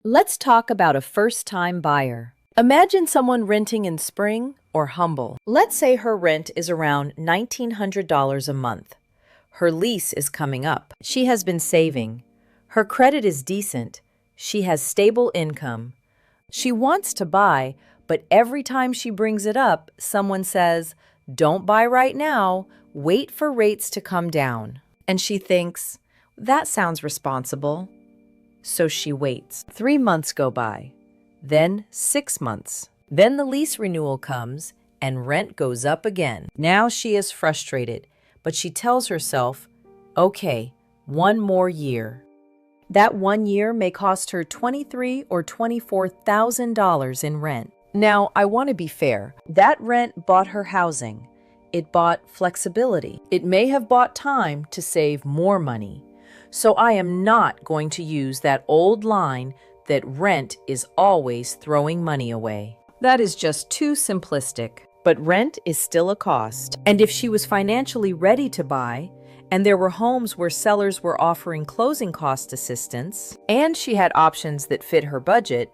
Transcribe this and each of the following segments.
Let's talk about a first-time buyer. Imagine someone renting in Spring or Humble. Let's say her rent is around $1,900 a month. Her lease is coming up. She has been saving. Her credit is decent. She has stable income. She wants to buy, but every time she brings it up, someone says, "Don't buy right now. Wait for rates to come down." And she thinks, that sounds responsible. So she waits. 3 months go by, then 6 months. Then the lease renewal comes and rent goes up again. Now she is frustrated, but she tells herself, okay, 1 more year. That 1 year may cost her $23,000 or $24,000 in rent. Now, I want to be fair. That rent bought her housing. It bought flexibility. It may have bought time to save more money. So I am not going to use that old line that rent is always throwing money away. That is just too simplistic. But rent is still a cost. And if she was financially ready to buy, and there were homes where sellers were offering closing cost assistance, and she had options that fit her budget,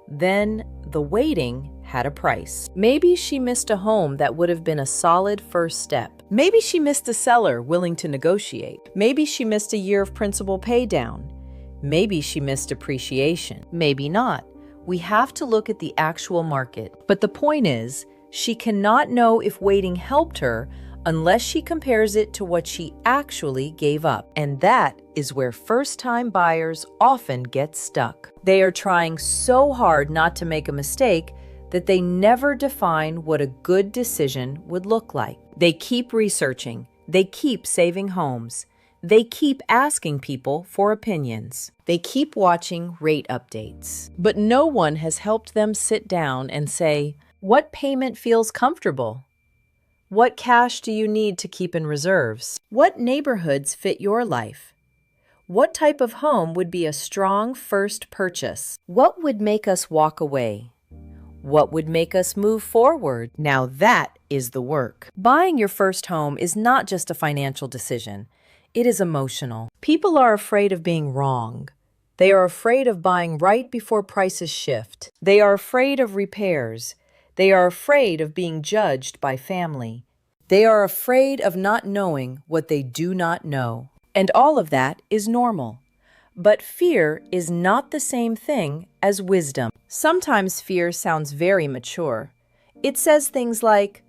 then the waiting had a price. Maybe she missed a home that would have been a solid first step. Maybe she missed a seller willing to negotiate. Maybe she missed a year of principal pay down. Maybe she missed appreciation. Maybe not. We have to look at the actual market. But the point is, she cannot know if waiting helped her unless she compares it to what she actually gave up. And that is where first-time buyers often get stuck. They are trying so hard not to make a mistake that they never define what a good decision would look like. They keep researching. They keep saving homes. They keep asking people for opinions. They keep watching rate updates. But no one has helped them sit down and say, what payment feels comfortable? What cash do you need to keep in reserves? What neighborhoods fit your life? What type of home would be a strong first purchase? What would make us walk away? What would make us move forward? Now that is the work. Buying your first home is not just a financial decision. It is emotional. People are afraid of being wrong. They are afraid of buying right before prices shift. They are afraid of repairs. They are afraid of being judged by family. They are afraid of not knowing what they do not know. And all of that is normal. But fear is not the same thing as wisdom. Sometimes fear sounds very mature. It says things like,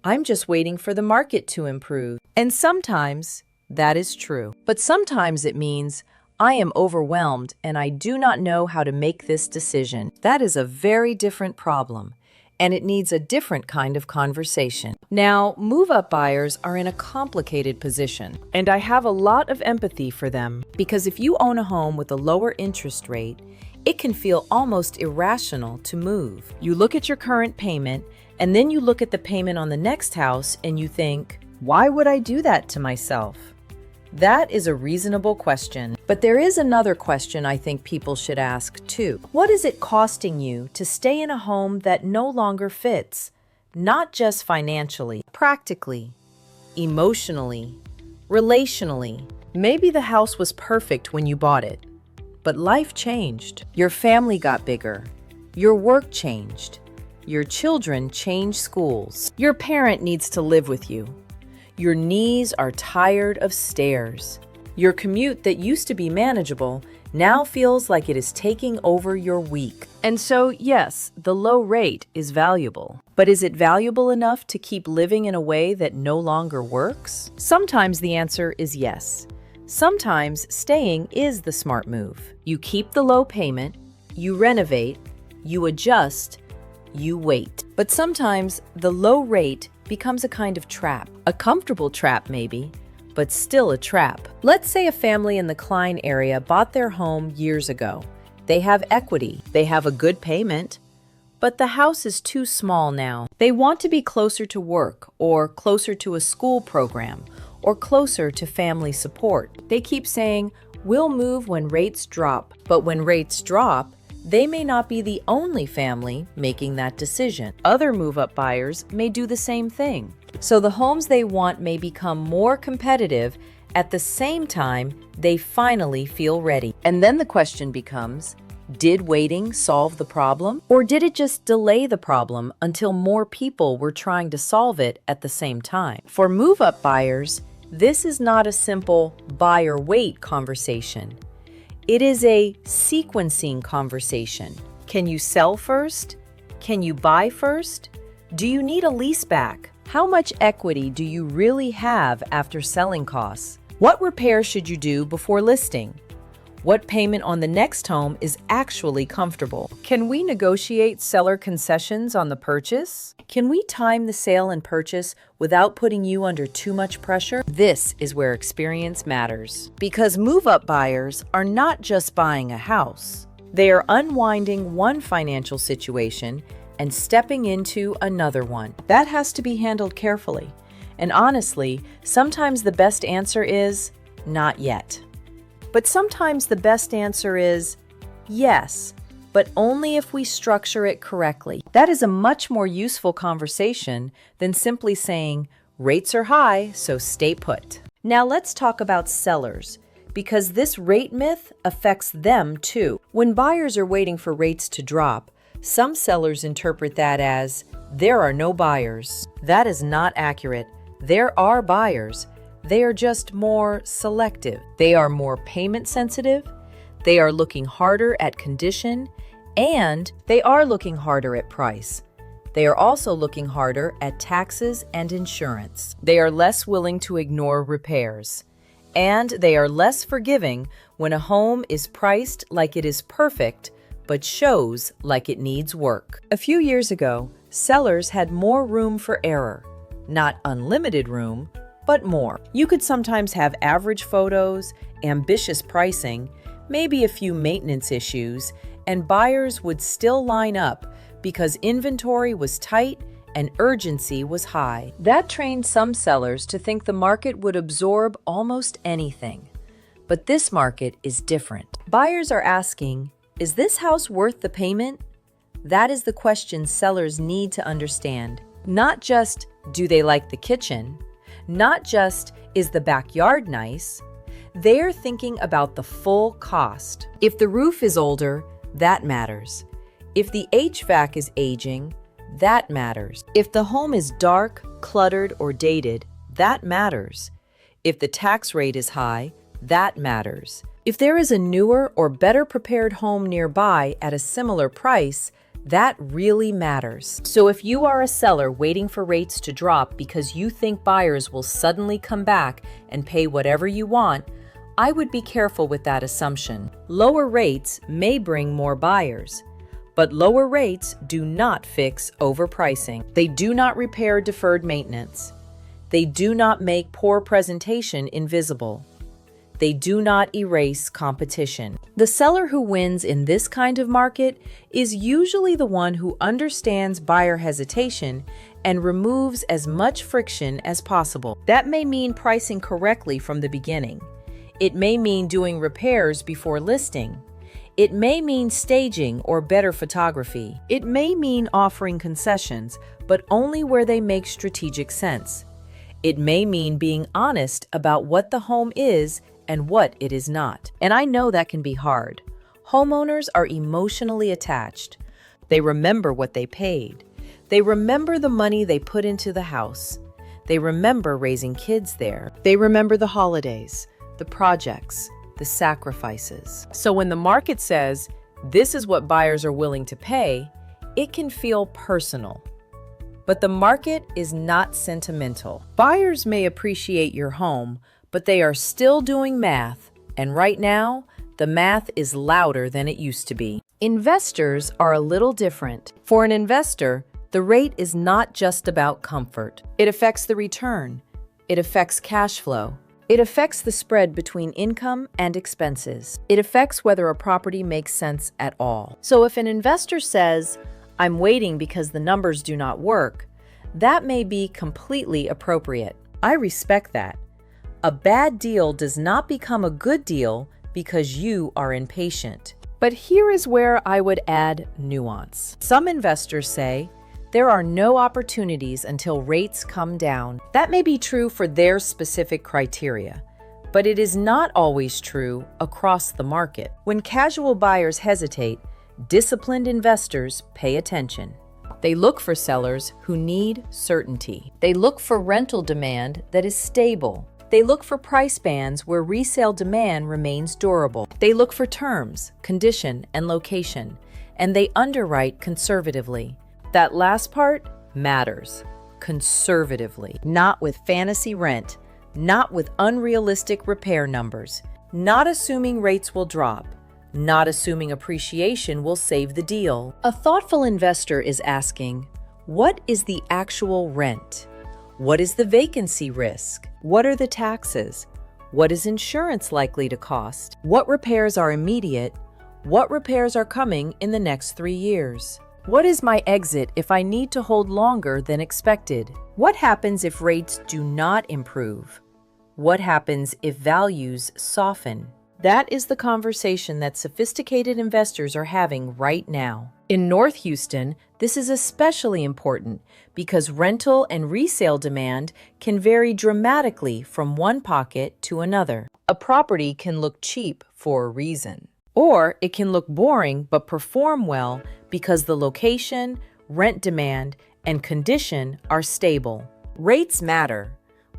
I'm just waiting for the market to improve. And sometimes that is true. But sometimes it means, I am overwhelmed and I do not know how to make this decision. That is a very different problem, and it needs a different kind of conversation. Now, move-up buyers are in a complicated position, and I have a lot of empathy for them, because if you own a home with a lower interest rate, it can feel almost irrational to move. You look at your current payment, and then you look at the payment on the next house, and you think, why would I do that to myself? That is a reasonable question. But there is another question I think people should ask too. What is it costing you to stay in a home that no longer fits? Not just financially, practically, emotionally, relationally. Maybe the house was perfect when you bought it, but life changed. Your family got bigger. Your work changed. Your children changed schools. Your parent needs to live with you. Your knees are tired of stairs. Your commute that used to be manageable now feels like it is taking over your week. And so, yes, the low rate is valuable. But is it valuable enough to keep living in a way that no longer works? Sometimes the answer is yes. Sometimes staying is the smart move. You keep the low payment, you renovate, you adjust, you wait. But sometimes the low rate becomes a kind of trap. A comfortable trap maybe, but still a trap. Let's say a family in the Klein area bought their home years ago. They have equity, they have a good payment, but the house is too small now. They want to be closer to work, or closer to a school program, or closer to family support. They keep saying, we'll move when rates drop. But when rates drop, they may not be the only family making that decision. Other move-up buyers may do the same thing. So the homes they want may become more competitive at the same time they finally feel ready. And then the question becomes, Did waiting solve the problem? Or did it just delay the problem until more people were trying to solve it at the same time? For move-up buyers, this is not a simple buy or wait conversation. It is a sequencing conversation. Can you sell first? Can you buy first? Do you need a lease back? How much equity do you really have after selling costs? What repairs should you do before listing? What payment on the next home is actually comfortable? Can we negotiate seller concessions on the purchase? Can we time the sale and purchase without putting you under too much pressure? This is where experience matters. Because move-up buyers are not just buying a house. They are unwinding one financial situation and stepping into another one. That has to be handled carefully. And honestly, sometimes the best answer is not yet. But sometimes the best answer is yes, but only if we structure it correctly. That is a much more useful conversation than simply saying, rates are high, so stay put. Now let's talk about sellers, because this rate myth affects them too. When buyers are waiting for rates to drop, some sellers interpret that as, there are no buyers. That is not accurate. There are buyers. They are just more selective. They are more payment sensitive. They are looking harder at condition, and they are looking harder at price. They are also looking harder at taxes and insurance. They are less willing to ignore repairs. And they are less forgiving when a home is priced like it is perfect, but shows like it needs work. A few years ago, sellers had more room for error. Not unlimited room, but more. You could sometimes have average photos, ambitious pricing, maybe a few maintenance issues, and buyers would still line up because inventory was tight and urgency was high. That trained some sellers to think the market would absorb almost anything. But this market is different. Buyers are asking, is this house worth the payment? That is the question sellers need to understand. Not just, do they like the kitchen? Not just, is the backyard nice? They're thinking about the full cost. If the roof is older, that matters. If the HVAC is aging, that matters. If the home is dark, cluttered, or dated, that matters. If the tax rate is high, that matters. If there is a newer or better prepared home nearby at a similar price, that really matters. So if you are a seller waiting for rates to drop because you think buyers will suddenly come back and pay whatever you want, I would be careful with that assumption. Lower rates may bring more buyers, but lower rates do not fix overpricing. They do not repair deferred maintenance. They do not make poor presentation invisible. They do not erase competition. The seller who wins in this kind of market is usually the one who understands buyer hesitation and removes as much friction as possible. That may mean pricing correctly from the beginning. It may mean doing repairs before listing. It may mean staging or better photography. It may mean offering concessions, but only where they make strategic sense. It may mean being honest about what the home is and what it is not. And I know that can be hard. Homeowners are emotionally attached. They remember what they paid. They remember the money they put into the house. They remember raising kids there. They remember the holidays, the projects, the sacrifices. So when the market says, this is what buyers are willing to pay, it can feel personal. But the market is not sentimental. Buyers may appreciate your home, but they are still doing math, and right now, the math is louder than it used to be. Investors are a little different. For an investor, the rate is not just about comfort. It affects the return. It affects cash flow. It affects the spread between income and expenses. It affects whether a property makes sense at all. So if an investor says, I'm waiting because the numbers do not work, that may be completely appropriate. I respect that. A bad deal does not become a good deal because you are impatient. But here is where I would add nuance. Some investors say, there are no opportunities until rates come down. That may be true for their specific criteria, But it is not always true across the market. When casual buyers hesitate, disciplined investors pay attention. They look for sellers who need certainty. They look for rental demand that is stable. They look for price bands where resale demand remains durable. They look for terms, condition, and location, and they underwrite conservatively. That last part matters. Conservatively. Not with fantasy rent, not with unrealistic repair numbers, not assuming rates will drop, not assuming appreciation will save the deal. A thoughtful investor is asking, what is the actual rent? What is the vacancy risk? What are the taxes? What is insurance likely to cost? What repairs are immediate? What repairs are coming in the next 3 years? What is my exit if I need to hold longer than expected? What happens if rates do not improve? What happens if values soften? That is the conversation that sophisticated investors are having right now. In North Houston, this is especially important because rental and resale demand can vary dramatically from one pocket to another. A property can look cheap for a reason, or it can look boring but perform well because the location, rent demand, and condition are stable. Rates matter,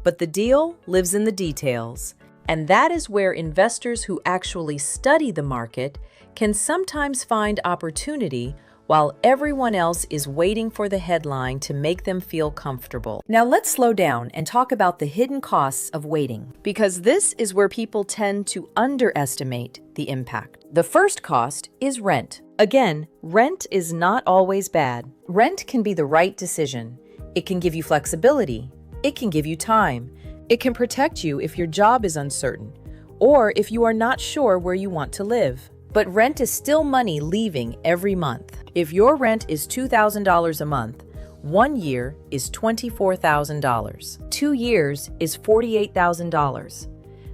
but the deal lives in the details. And that is where investors who actually study the market can sometimes find opportunity while everyone else is waiting for the headline to make them feel comfortable. Now let's slow down and talk about the hidden costs of waiting, because this is where people tend to underestimate the impact. The first cost is rent. Again, rent is not always bad. Rent can be the right decision. It can give you flexibility. It can give you time. It can protect you if your job is uncertain, or if you are not sure where you want to live. But rent is still money leaving every month. If your rent is $2,000 a month, 1 year is $24,000. 2 years is $48,000.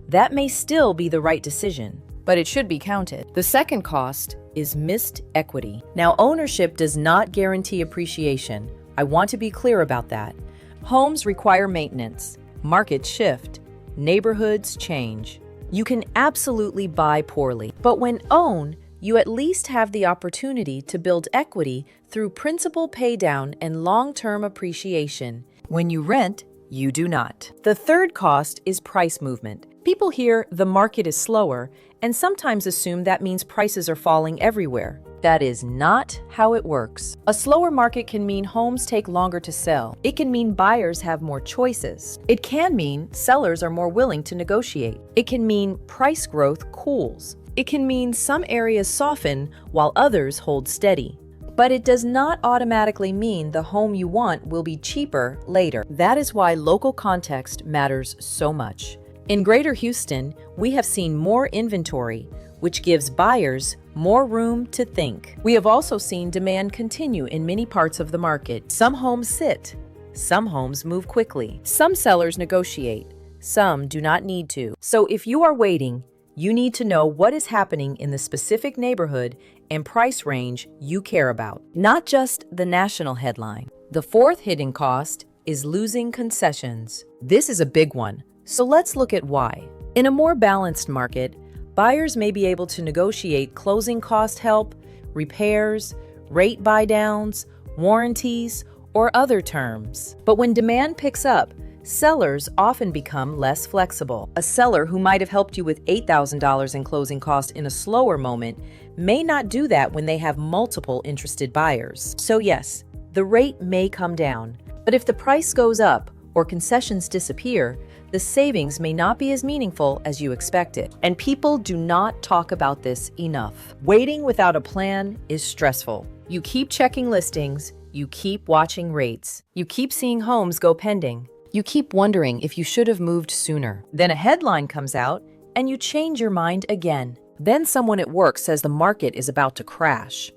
That may still be the right decision, but it should be counted. The second cost is missed equity. Now, ownership does not guarantee appreciation. I want to be clear about that. Homes require maintenance. Markets shift, neighborhoods change. You can absolutely buy poorly, but when owned, you at least have the opportunity to build equity through principal paydown and long-term appreciation. When you rent, you do not. The third cost is price movement. People hear the market is slower and sometimes assume that means prices are falling everywhere. That is not how it works. A slower market can mean homes take longer to sell. It can mean buyers have more choices. It can mean sellers are more willing to negotiate. It can mean price growth cools. It can mean some areas soften while others hold steady. But it does not automatically mean the home you want will be cheaper later. That is why local context matters so much. In Greater Houston, we have seen more inventory, which gives buyers more room to think. We have also seen demand continue in many parts of the market. Some homes sit, some homes move quickly, some sellers negotiate, some do not need to. So if you are waiting, you need to know what is happening in the specific neighborhood and price range you care about, not just the national headline. The fourth hidden cost is losing concessions. This is a big one, so let's look at why. In a more balanced market, buyers may be able to negotiate closing cost help, repairs, rate buy-downs, warranties, or other terms. But when demand picks up, sellers often become less flexible. A seller who might have helped you with $8,000 in closing cost in a slower moment may not do that when they have multiple interested buyers. So yes, the rate may come down, but if the price goes up or concessions disappear, the savings may not be as meaningful as you expected. And people do not talk about this enough. Waiting without a plan is stressful. You keep checking listings, you keep watching rates, you keep seeing homes go pending. You keep wondering if you should have moved sooner. Then a headline comes out and you change your mind again. Then someone at work says the market is about to crash.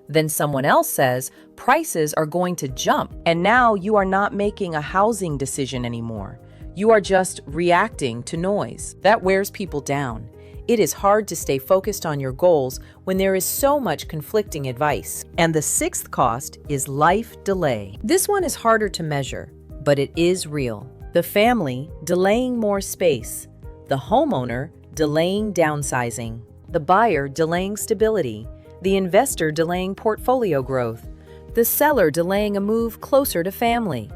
Then someone else says prices are going to jump. And now you are not making a housing decision anymore. You are just reacting to noise. That wears people down. It is hard to stay focused on your goals when there is so much conflicting advice. And the sixth cost is life delay. This one is harder to measure, but it is real. The family delaying more space, The homeowner delaying downsizing, the buyer delaying stability, the investor delaying portfolio growth, the seller delaying a move closer to family,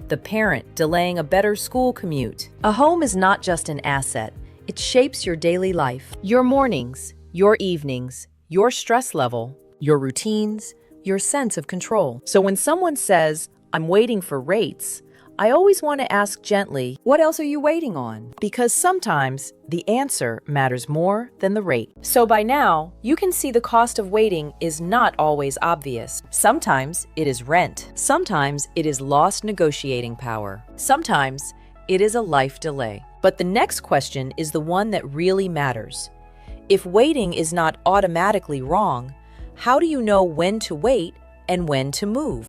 the parent delaying a better school commute. A home is not just an asset, it shapes your daily life, your mornings, your evenings, your stress level, your routines, your sense of control. So when someone says, "I'm waiting for rates," I always want to ask gently, what else are you waiting on? Because sometimes the answer matters more than the rate. So by now, you can see the cost of waiting is not always obvious. Sometimes it is rent. Sometimes it is lost negotiating power. Sometimes it is a life delay. But the next question is the one that really matters. If waiting is not automatically wrong, how do you know when to wait and when to move?